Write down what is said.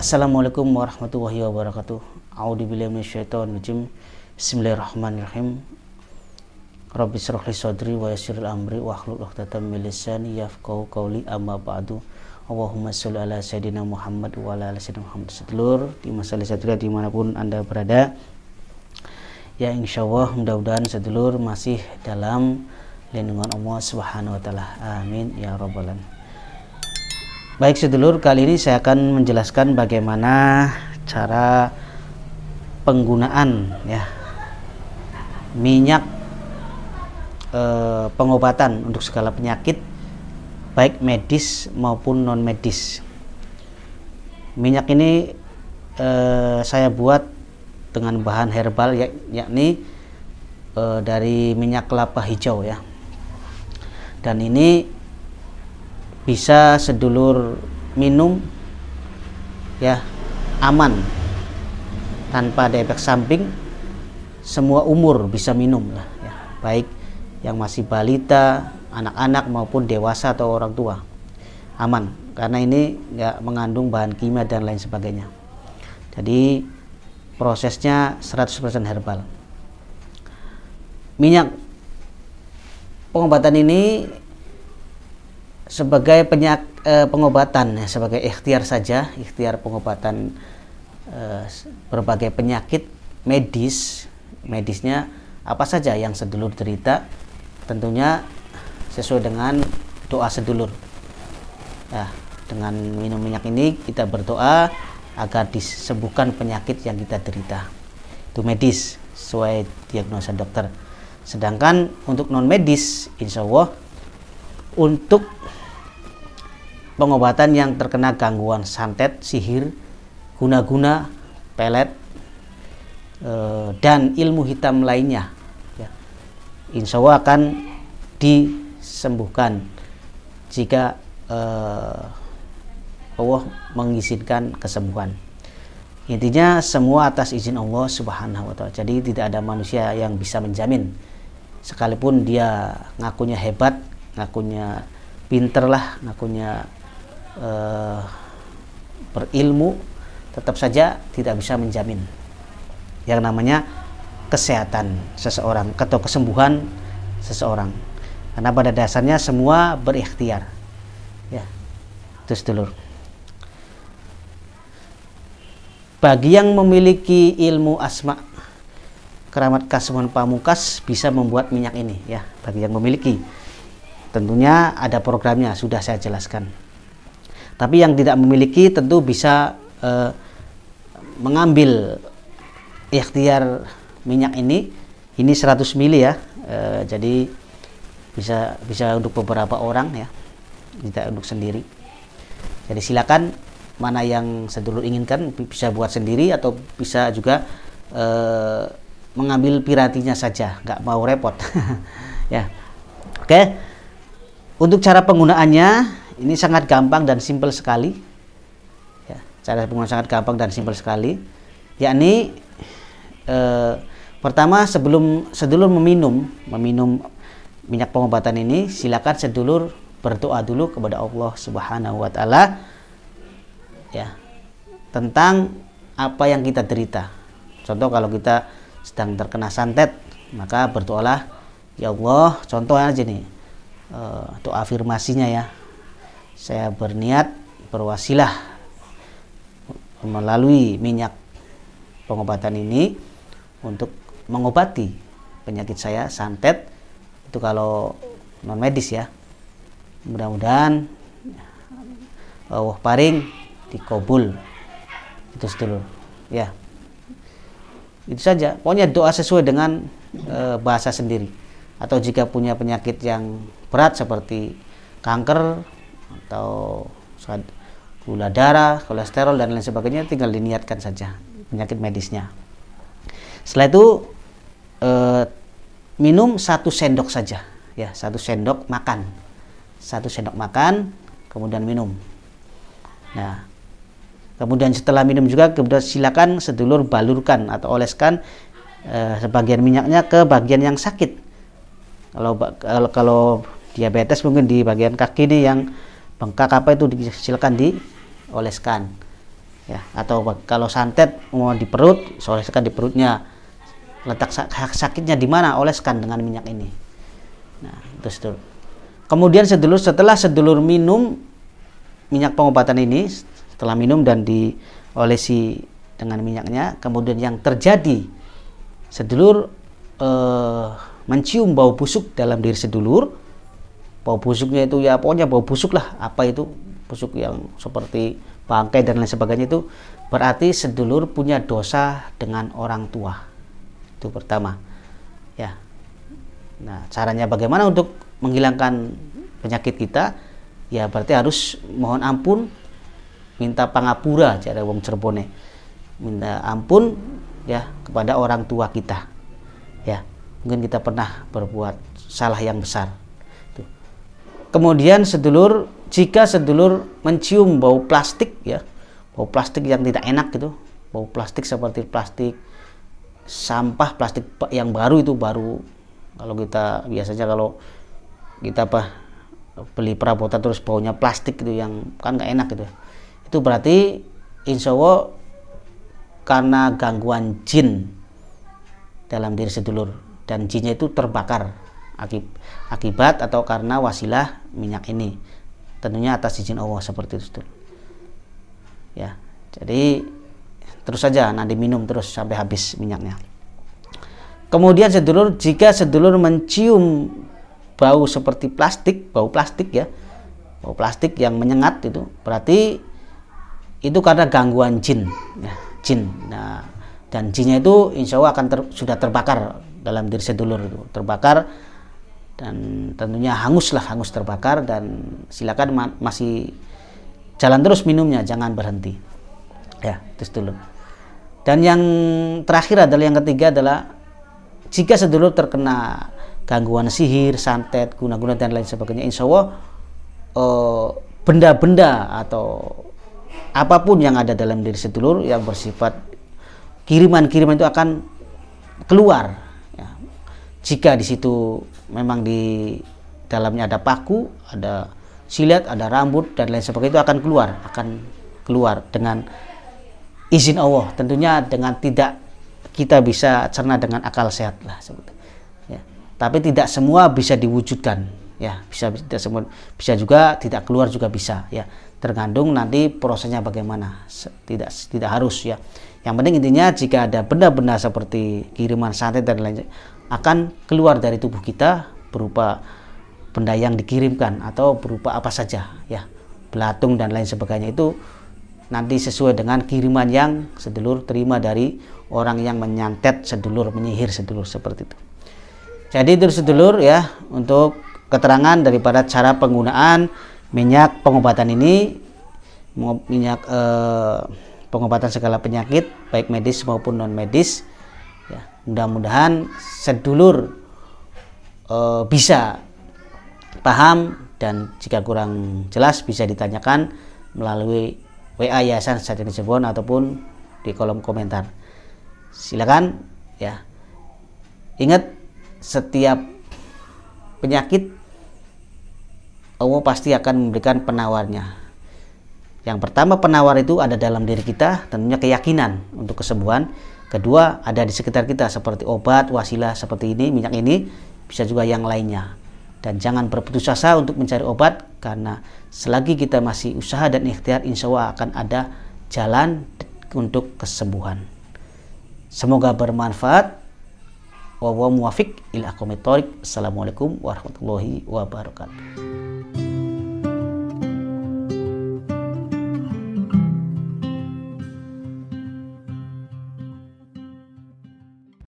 Assalamualaikum warahmatullahi wabarakatuh. A'udzubillahi minasyaitonir rajim. Bismillahirrahmanirrahim. Rabbi shrah li sadri wa yassir li amri wahlul 'uqdatam min lisani yafqahu qawli. Amma ba'du. Allahumma sholli ala sayidina Muhammad wa ala ali sayyidina Muhammad. Sedulur di masalah satria dimanapun Anda berada, ya insyaallah mudah-mudahan sedulur masih dalam lindungan Allah Subhanahu wa taala. Amin ya rabbal alamin. Baik sedulur, kali ini saya akan menjelaskan bagaimana cara penggunaan minyak pengobatan untuk segala penyakit, baik medis maupun non medis. Minyak ini saya buat dengan bahan herbal, yakni dari minyak kelapa hijau ya. Dan ini bisa sedulur minum ya, aman, tanpa ada efek samping. Semua umur bisa minum lah ya, baik yang masih balita, anak-anak maupun dewasa atau orang tua, aman, karena ini nggak mengandung bahan kimia dan lain sebagainya. Jadi prosesnya 100% herbal. Minyak pengobatan ini sebagai pengobatan ya, sebagai ikhtiar saja, ikhtiar pengobatan berbagai penyakit medisnya apa saja yang sedulur derita, tentunya sesuai dengan doa sedulur ya. Dengan minum minyak ini kita berdoa agar disembuhkan penyakit yang kita derita, itu medis sesuai diagnosa dokter. Sedangkan untuk non medis, insya Allah untuk pengobatan yang terkena gangguan santet, sihir, guna-guna, pelet, dan ilmu hitam lainnya ya, insya Allah akan disembuhkan jika Allah mengizinkan kesembuhan. Intinya semua atas izin Allah Subhanahu wa ta'ala. Jadi tidak ada manusia yang bisa menjamin, sekalipun dia ngakunya hebat, ngakunya pinter lah, ngakunya berilmu, tetap saja tidak bisa menjamin yang namanya kesehatan seseorang atau kesembuhan seseorang, karena pada dasarnya semua berikhtiar ya. Terus dulur, bagi yang memiliki ilmu asma, keramat, kesembuhan pamungkas bisa membuat minyak ini ya. Bagi yang memiliki, tentunya ada programnya, sudah saya jelaskan. Tapi yang tidak memiliki tentu bisa mengambil ikhtiar minyak ini 100 ml ya. Jadi bisa untuk beberapa orang ya, tidak untuk sendiri. Jadi silakan, mana yang sedulur inginkan, bisa buat sendiri atau bisa juga mengambil pirantinya saja, nggak mau repot ya. Oke. Untuk cara penggunaannya ini sangat gampang dan simpel sekali ya. Cara penggunaan sangat gampang dan simpel sekali, yakni pertama, sebelum sedulur meminum minyak pengobatan ini, silakan sedulur berdoa dulu kepada Allah Subhanahu wa ta'ala ya, tentang apa yang kita derita. Contoh, kalau kita sedang terkena santet, maka berdoalah, ya Allah, contoh aja nih, doa afirmasinya ya, saya berniat berwasilah melalui minyak pengobatan ini untuk mengobati penyakit saya santet, itu kalau non medis ya. Mudah-mudahan Allah paring dikabul, itu sedulur ya. Itu saja, pokoknya doa sesuai dengan bahasa sendiri. Atau jika punya penyakit yang berat seperti kanker atau gula darah, kolesterol dan lain sebagainya, tinggal diniatkan saja penyakit medisnya. Setelah itu minum 1 sendok saja ya, 1 sendok makan, 1 sendok makan, kemudian minum. Nah, kemudian setelah minum juga, kemudian silakan sedulur balurkan atau oleskan sebagian minyaknya ke bagian yang sakit. Kalau diabetes mungkin di bagian kaki nih yang bengkak apa itu, silakan dioleskan. ya, atau kalau santet mau di perut, oleskan di perutnya. Letak sakitnya di mana, oleskan dengan minyak ini. Nah, itu sedulur. Kemudian sedulur, setelah sedulur minum minyak pengobatan ini, setelah minum dan diolesi dengan minyaknya, kemudian yang terjadi, sedulur mencium bau busuk dalam diri sedulur. Bau busuknya itu ya pokoknya bau busuk lah, apa itu busuk yang seperti bangkai dan lain sebagainya, itu berarti sedulur punya dosa dengan orang tua. Itu pertama ya. Nah, caranya bagaimana untuk menghilangkan penyakit kita? Ya berarti harus mohon ampun, minta pangapura, cara wong Cirebone, minta ampun ya kepada orang tua kita. Ya, mungkin kita pernah berbuat salah yang besar. Tuh. Kemudian sedulur, jika sedulur mencium bau plastik ya, bau plastik yang tidak enak gitu, bau plastik seperti plastik sampah, plastik yang baru itu baru, kalau kita biasanya kalau kita beli perabotan terus baunya plastik itu yang kan nggak enak gitu, itu berarti insya Allah karena gangguan jin dalam diri sedulur, dan jinnya itu terbakar akibat atau karena wasilah minyak ini, tentunya atas izin Allah seperti itu sedulur. Ya, jadi terus saja nanti minum terus sampai habis minyaknya. Kemudian sedulur, jika sedulur mencium bau seperti plastik, bau plastik ya, bau plastik yang menyengat, itu berarti itu karena gangguan jin ya, jin. Nah, dan jinnya itu insya Allah akan sudah terbakar dalam diri sedulur, itu terbakar dan tentunya hangus terbakar, dan silakan masih jalan terus minumnya, jangan berhenti ya, itu sedulur. Dan yang terakhir adalah, yang ketiga adalah, jika sedulur terkena gangguan sihir, santet, guna-guna dan lain sebagainya, insya Allah benda-benda atau apapun yang ada dalam diri sedulur yang bersifat kiriman-kiriman itu akan keluar ya. Jika di situ memang di dalamnya ada paku, ada silet, ada rambut dan lain sebagainya, itu akan keluar dengan izin Allah, tentunya dengan tidak kita bisa cerna dengan akal sehat lah sebetulnya ya. Tapi tidak semua bisa diwujudkan ya, tidak semua, bisa juga tidak keluar juga bisa ya, tergantung nanti prosesnya bagaimana, tidak harus ya. Yang penting intinya jika ada benda-benda seperti kiriman, santet dan lain-lain akan keluar dari tubuh kita berupa benda yang dikirimkan atau berupa apa saja ya, belatung dan lain sebagainya, itu nanti sesuai dengan kiriman yang sedulur terima dari orang yang menyantet sedulur, menyihir sedulur, seperti itu. Jadi itu sedulur ya, untuk keterangan daripada cara penggunaan minyak pengobatan ini, minyak pengobatan segala penyakit baik medis maupun non medis ya. Mudah-mudahan sedulur bisa paham, dan jika kurang jelas bisa ditanyakan melalui WA Yayasan Sajana Cirebon ataupun di kolom komentar. Silakan ya. Ingat, setiap penyakit Allah pasti akan memberikan penawarnya. Yang pertama, penawar itu ada dalam diri kita, tentunya keyakinan untuk kesembuhan. Kedua, ada di sekitar kita seperti obat, wasilah seperti ini, minyak ini, bisa juga yang lainnya. Dan jangan berputus asa untuk mencari obat, karena selagi kita masih usaha dan ikhtiar, insya Allah akan ada jalan untuk kesembuhan. Semoga bermanfaat. Wa muwafiq ila aqwamit thoriq. Assalamualaikum warahmatullahi wabarakatuh.